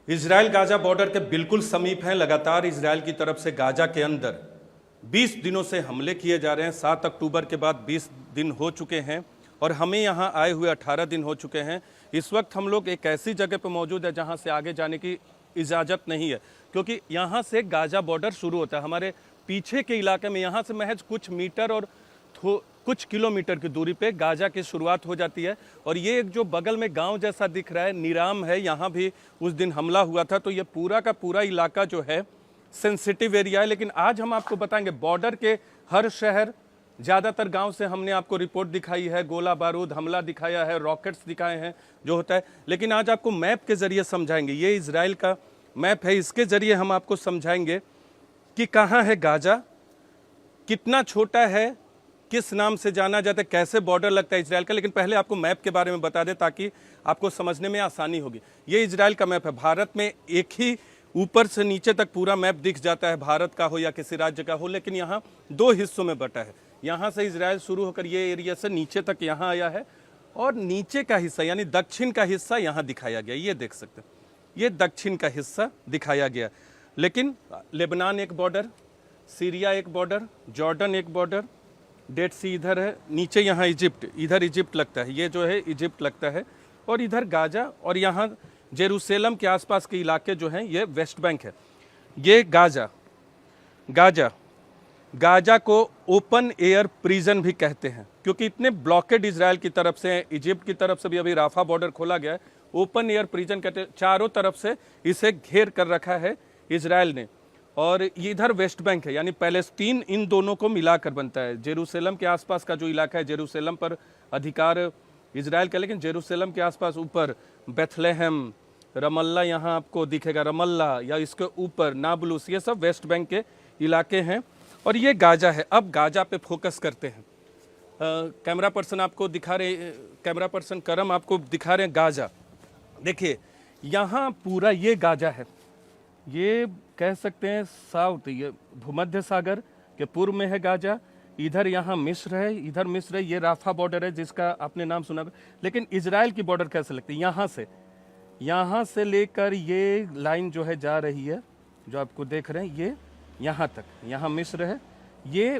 Israel Gaza border के बिल्कुल समीप हैं। लगातार इजराइल की तरफ से गाजा के अंदर 20 दिनों से हमले किए जा रहे हैं। 7 अक्टूबर के बाद 20 दिन हो चुके हैं और हमें यहाँ आए हुए 18 दिन हो चुके हैं। इस वक्त हम लोग एक ऐसी जगह पर मौजूद है जहाँ से आगे जाने की इजाज़त नहीं है, क्योंकि यहाँ से गाजा बॉर्डर शुरू होता है। हमारे पीछे के इलाके में यहाँ से महज कुछ मीटर और कुछ किलोमीटर की दूरी पे गाजा की शुरुआत हो जाती है। और ये एक जो बगल में गांव जैसा दिख रहा है, नीराम है, यहाँ भी उस दिन हमला हुआ था। तो ये पूरा का पूरा इलाका जो है सेंसिटिव एरिया है। लेकिन आज हम आपको बताएंगे बॉर्डर के हर शहर, ज़्यादातर गांव से हमने आपको रिपोर्ट दिखाई है, गोला बारूद हमला दिखाया है, रॉकेट्स दिखाए हैं जो होता है। लेकिन आज आपको मैप के ज़रिए समझाएंगे, ये इजराइल का मैप है, इसके ज़रिए हम आपको समझाएंगे कि कहाँ है गाजा, कितना छोटा है, किस नाम से जाना जाता है, कैसे बॉर्डर लगता है इजराइल का। लेकिन पहले आपको मैप के बारे में बता दें ताकि आपको समझने में आसानी होगी। ये इजराइल का मैप है। भारत में एक ही ऊपर से नीचे तक पूरा मैप दिख जाता है, भारत का हो या किसी राज्य का हो, लेकिन यहाँ 2 हिस्सों में बटा है। यहाँ से इजराइल शुरू होकर ये एरिया से नीचे तक यहाँ आया है और नीचे का हिस्सा यानी दक्षिण का हिस्सा यहाँ दिखाया गया। ये देख सकते हैं, ये दक्षिण का हिस्सा दिखाया गया। लेकिन लेबनान एक बॉर्डर, सीरिया एक बॉर्डर, जॉर्डन एक बॉर्डर, डेड सी इधर है, नीचे यहाँ इजिप्ट, इधर इजिप्ट लगता है, ये जो है इजिप्ट लगता है, और इधर गाजा, और यहाँ जेरूसलम के आसपास के इलाके जो हैं ये वेस्ट बैंक है। ये गाजा को ओपन एयर प्रिजन भी कहते हैं, क्योंकि इतने ब्लॉकेड इजराइल की तरफ से, इजिप्ट की तरफ से भी अभी राफा बॉर्डर खोला गया है। ओपन एयर प्रिजन कहते हैं, चारों तरफ से इसे घेर कर रखा है इजराइल ने। और ये इधर वेस्ट बैंक है, यानी पैलेस्टीन इन दोनों को मिलाकर बनता है। जेरूसलम के आसपास का जो इलाका है, जेरूसलम पर अधिकार इजराइल का, लेकिन जेरूसलम के आसपास ऊपर बेथलेहम, रमल्ला, यहाँ आपको दिखेगा रमल्ला, या इसके ऊपर नाबलूस, ये सब वेस्ट बैंक के इलाके हैं। और ये गाजा है। अब गाजा पे फोकस करते हैं। कैमरा पर्सन आपको दिखा रहे, कैमरा पर्सन करम आपको दिखा रहे हैं गाजा। देखिए यहाँ पूरा ये गाजा है, ये कह सकते हैं साउथ, ये भूमध्य सागर के पूर्व में है गाजा। इधर यहाँ मिस्र है, इधर मिस्र है, ये राफा बॉर्डर है जिसका आपने नाम सुना। लेकिन इजराइल की बॉर्डर कैसे लगती है, यहाँ से लेकर ये लाइन जो है जा रही है, जो आपको देख रहे हैं, ये यहाँ तक, यहाँ मिस्र है। ये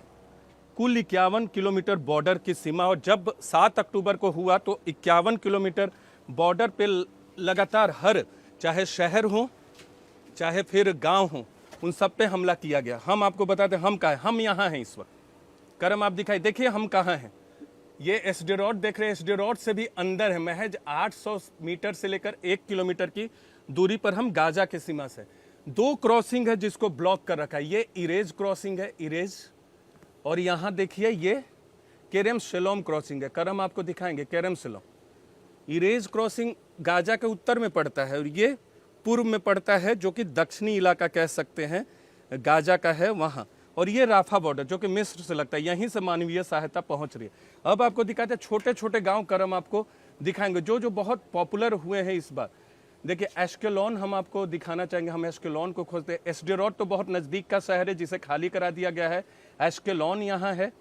कुल 51 किलोमीटर बॉर्डर की सीमा। और जब 7 अक्टूबर को हुआ तो 51 किलोमीटर बॉर्डर पे लगातार हर, चाहे शहर हो चाहे फिर गांव हो, उन सब पे हमला किया गया। हम आपको बताते हैं हम कहाँ हैं। हम यहाँ हैं इस वक्त। करम आप दिखाई, देखिए हम कहाँ हैं। ये एसडेरोट देख रहे हैं, एसडेरोट से भी अंदर है, महज 800 मीटर से लेकर 1 किलोमीटर की दूरी पर हम गाजा के सीमा से। 2 क्रॉसिंग है जिसको ब्लॉक कर रखा है। ये इरेज क्रॉसिंग है, इरेज, और यहाँ देखिए ये केरम शेलोम क्रॉसिंग है। करम आपको दिखाएंगे केरम शेलोम। इरेज क्रॉसिंग गाजा के उत्तर में पड़ता है और ये पूर्व में पड़ता है, जो कि दक्षिणी इलाका कह सकते हैं, गाजा का है वहाँ। और ये राफा बॉर्डर जो कि मिस्र से लगता है, यहीं से मानवीय सहायता पहुँच रही है। अब आपको दिखाते हैं छोटे छोटे गांव, करम आपको दिखाएंगे जो जो बहुत पॉपुलर हुए हैं इस बार। देखिए एश्केलॉन हम आपको दिखाना चाहेंगे, हम एश्केलॉन को खोजते हैं। एसडेरोट तो बहुत नज़दीक का शहर है जिसे खाली करा दिया गया है। एश्केलॉन यहाँ है,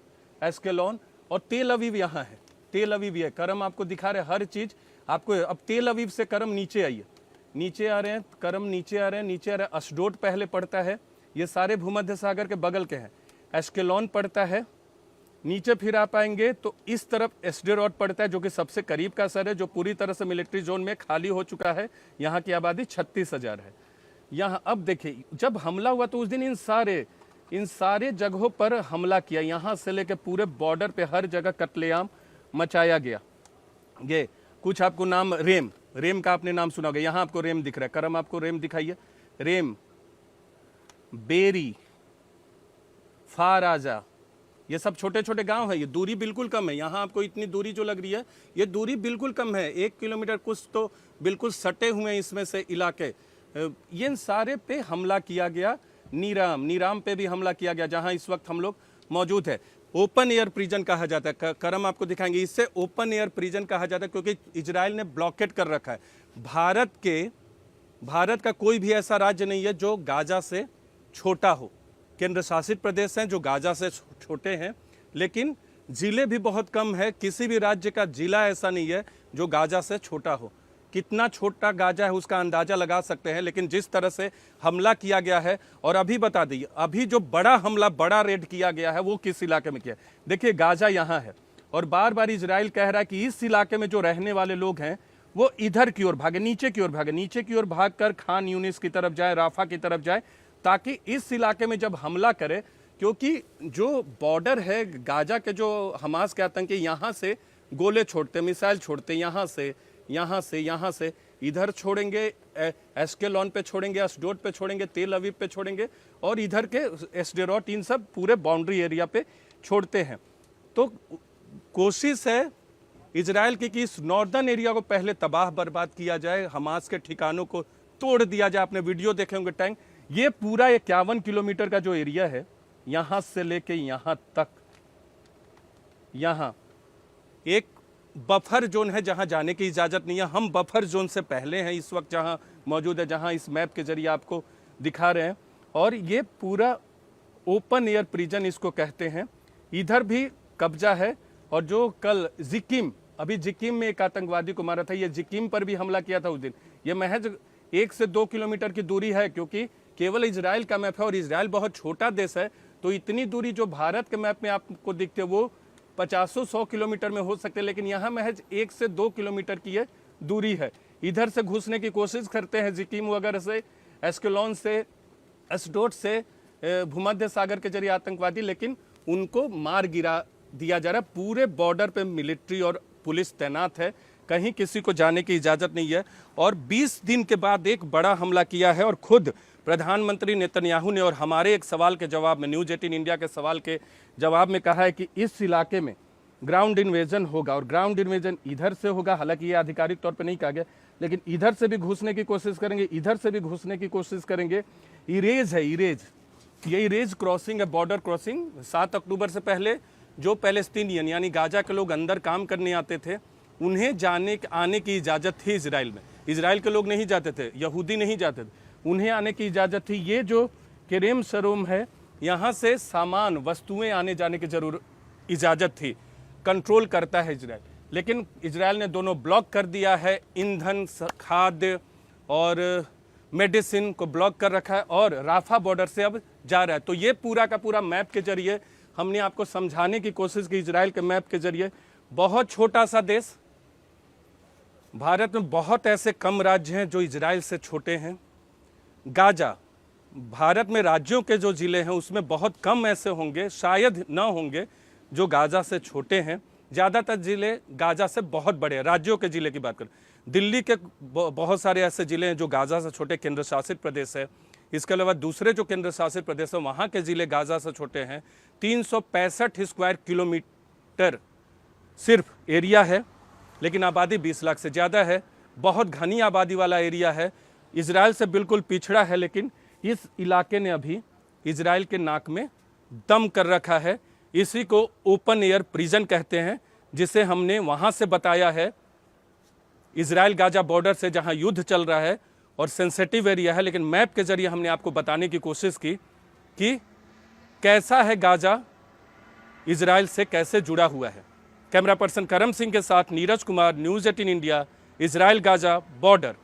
एश्केलॉन, और तेल अवीव यहाँ है, तेल अवीव है। करम आपको दिखा रहे हर चीज़ आपको। अब तेल अवीव से करम नीचे आइए, नीचे आ रहे हैं करम, नीचे आ रहे हैं, नीचे आ रहे हैं। अशडोद पहले पड़ता है, ये सारे भूमध्य सागर के बगल के हैं। एश्केलॉन पड़ता है, नीचे फिर आ पाएंगे तो इस तरफ एसडेरोट पड़ता है, जो कि सबसे करीब का शहर है, जो पूरी तरह से मिलिट्री जोन में खाली हो चुका है। यहाँ की आबादी 36,000 है। यहाँ अब देखिए जब हमला हुआ तो उस दिन इन सारे जगहों पर हमला किया। यहाँ से लेकर पूरे बॉर्डर पे हर जगह कत्लेआम मचाया गया। ये कुछ आपको नाम, रेम का आपने नाम सुना होगा, यहाँ आपको रेम दिख रहा है। करम आपको रेम दिखाइए, रेम, बेरी, फाराजा, ये सब छोटे छोटे गांव है। ये दूरी बिल्कुल कम है, यहाँ आपको इतनी दूरी जो लग रही है ये दूरी बिल्कुल कम है, 1 किलोमीटर, कुछ तो बिल्कुल सटे हुए हैं इसमें से इलाके। ये सारे पे हमला किया गया। नीराम पे भी हमला किया गया, जहाँ इस वक्त हम लोग मौजूद है। ओपन एयर प्रिजन कहा जाता है, करम आपको दिखाएंगे, इससे ओपन एयर प्रिजन कहा जाता है क्योंकि इजराइल ने ब्लॉकेट कर रखा है। भारत का कोई भी ऐसा राज्य नहीं है जो गाजा से छोटा हो। केंद्र शासित प्रदेश हैं जो गाजा से छोटे हैं, लेकिन जिले भी बहुत कम है। किसी भी राज्य का जिला ऐसा नहीं है जो गाजा से छोटा हो। कितना छोटा गाजा है उसका अंदाजा लगा सकते हैं, लेकिन जिस तरह से हमला किया गया है, और अभी बता दी अभी जो बड़ा हमला, बड़ा रेड किया गया है वो किस इलाके में किया है। देखिए गाजा यहाँ है और बार बार इजराइल कह रहा है कि इस इलाके में जो रहने वाले लोग हैं वो इधर की ओर भागे, नीचे की ओर भागे, नीचे की ओर भागकर खान यूनिस की तरफ जाए, राफा की तरफ जाए, ताकि इस इलाके में जब हमला करे, क्योंकि जो बॉर्डर है गाजा के, जो हमास के आतंकी यहाँ से गोले छोड़ते, मिसाइल छोड़ते, यहाँ से यहाँ से इधर छोड़ेंगे, एस्केलॉन पे छोड़ेंगे, अशडोद पे छोड़ेंगे, तेल अवीव पे छोड़ेंगे, और इधर के एस्डेरोट, इन सब पूरे बाउंड्री एरिया पे छोड़ते हैं। तो कोशिश है इजराइल की कि इस नॉर्दर्न एरिया को पहले तबाह बर्बाद किया जाए, हमास के ठिकानों को तोड़ दिया जाए। आपने वीडियो देखे होंगे टैंक, ये पूरा 51 किलोमीटर का जो एरिया है, यहां से लेके यहां तक, यहां एक बफर जोन है जहां जाने की इजाजत नहीं है। हम बफर जोन से पहले हैं इस वक्त जहां मौजूद है, जहां इस मैप के जरिए आपको दिखा रहे हैं, और ये पूरा ओपन एयर प्रिजन इसको कहते हैं। इधर भी कब्जा है, और जो कल जिकीम, अभी जिकीम में एक आतंकवादी को मारा था, ये जिकीम पर भी हमला किया था उस दिन। ये महज 1 से 2 किलोमीटर की दूरी है, क्योंकि केवल इजराइल का मैप है और इजराइल बहुत छोटा देश है, तो इतनी दूरी जो भारत के मैप में आपको दिखते वो 50-100 किलोमीटर में हो सकते हैं, लेकिन यहाँ महज 1 से 2 किलोमीटर की ये दूरी है। इधर से घुसने की कोशिश करते हैं जिकीम वगैरह से, एस्केलॉन से, एस्डोड से, भूमध्य सागर के जरिए आतंकवादी, लेकिन उनको मार गिरा दिया जा रहा है। पूरे बॉर्डर पे मिलिट्री और पुलिस तैनात है, कहीं किसी को जाने की इजाज़त नहीं है। और 20 दिन के बाद एक बड़ा हमला किया है, और खुद प्रधानमंत्री नेतन्याहू ने, और हमारे एक सवाल के जवाब में, न्यूज़ 18 इंडिया के सवाल के जवाब में कहा है कि इस इलाके में ग्राउंड इन्वेजन होगा, और ग्राउंड इन्वेजन इधर से होगा। हालांकि ये आधिकारिक तौर पे नहीं कहा गया, लेकिन इधर से भी घुसने की कोशिश करेंगे, इधर से भी घुसने की कोशिश करेंगे। इरेज है, इरेज, ये इरेज क्रॉसिंग है, बॉर्डर क्रॉसिंग। 7 अक्टूबर से पहले जो पैलेस्तीनियन यानी गाजा के लोग अंदर काम करने आते थे, उन्हें आने की इजाज़त थी इजराइल में। इजराइल के लोग नहीं जाते थे, यहूदी नहीं जाते थे, उन्हें आने की इजाज़त थी। ये जो केरेम शरोम है, यहाँ से सामान, वस्तुएं आने जाने की जरूर इजाज़त थी, कंट्रोल करता है इजराइल। लेकिन इजराइल ने दोनों ब्लॉक कर दिया है, ईंधन, खाद्य और मेडिसिन को ब्लॉक कर रखा है, और राफा बॉर्डर से अब जा रहा है। तो ये पूरा का पूरा मैप के जरिए हमने आपको समझाने की कोशिश की, इजराइल के मैप के जरिए। बहुत छोटा सा देश, भारत में बहुत ऐसे कम राज्य हैं जो इजराइल से छोटे हैं। गाजा, भारत में राज्यों के जो ज़िले हैं उसमें बहुत कम ऐसे होंगे, शायद न होंगे, जो गाजा से छोटे हैं। ज़्यादातर ज़िले गाजा से बहुत बड़े हैं। राज्यों के ज़िले की बात करें, दिल्ली के बहुत सारे ऐसे ज़िले हैं जो गाजा से छोटे, केंद्र शासित प्रदेश है। इसके अलावा दूसरे जो केंद्र शासित प्रदेश है वहाँ के ज़िले गाजा से छोटे हैं। 365 स्क्वायर किलोमीटर सिर्फ एरिया है, लेकिन आबादी 20 लाख से ज़्यादा है। बहुत घनी आबादी वाला एरिया है, इजराइल से बिल्कुल पिछड़ा है, लेकिन इस इलाके ने अभी इजराइल के नाक में दम कर रखा है। इसी को ओपन एयर प्रिजन कहते हैं, जिसे हमने वहाँ से बताया है, इजराइल गाजा बॉर्डर से, जहाँ युद्ध चल रहा है और सेंसिटिव एरिया है। लेकिन मैप के जरिए हमने आपको बताने की कोशिश की कि कैसा है गाजा, इजराइल से कैसे जुड़ा हुआ है। कैमरा पर्सन करम सिंह के साथ Neeraj Kumar, news 18 India, Israel Gaza border.